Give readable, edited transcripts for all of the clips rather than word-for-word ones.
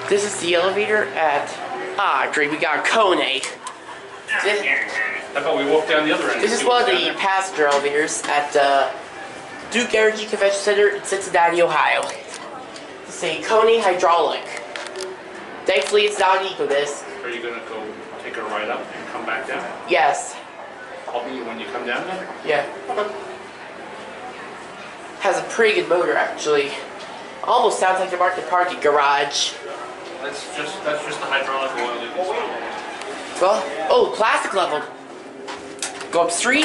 This is the elevator at great, we got KONE. I thought we walked down the other end. This is one of the passenger elevators at Duke Energy Convention Center in Cincinnati, Ohio. It's a KONE hydraulic. Thankfully, it's not an EcoDisc. Are you gonna go take a ride up and come back down? Yes. I'll meet you when you come down then? Yeah. Has a pretty good motor, actually. Almost sounds like the market parking garage. That's just the hydraulic oil you can smell. Well, oh, plastic leveled. Go up 3.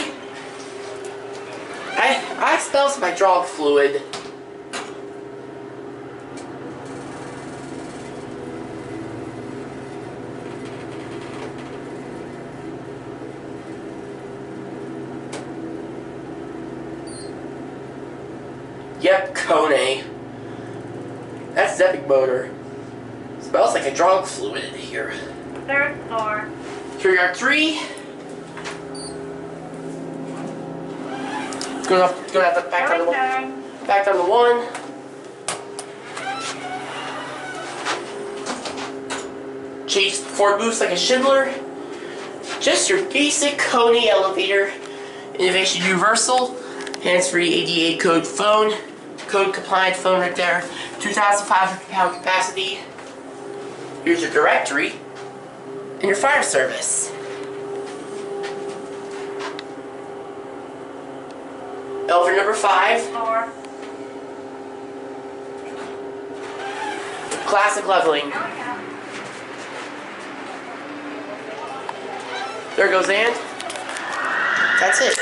I smell some hydraulic fluid. Yep, KONE. That's the epic motor. Smells like hydraulic fluid in here. 3rd floor. Here we are, 3. Going up the back down the 1. Back down the 1. Change 4 booths like a Schindler. Just your basic KONE elevator. Innovation Universal. Hands-free ADA code phone. Code compliant phone right there. 2,500 pound capacity. Here's your directory. And your fire service. Elevator number 5. Floor. Classic leveling. There goes Ann. That's it.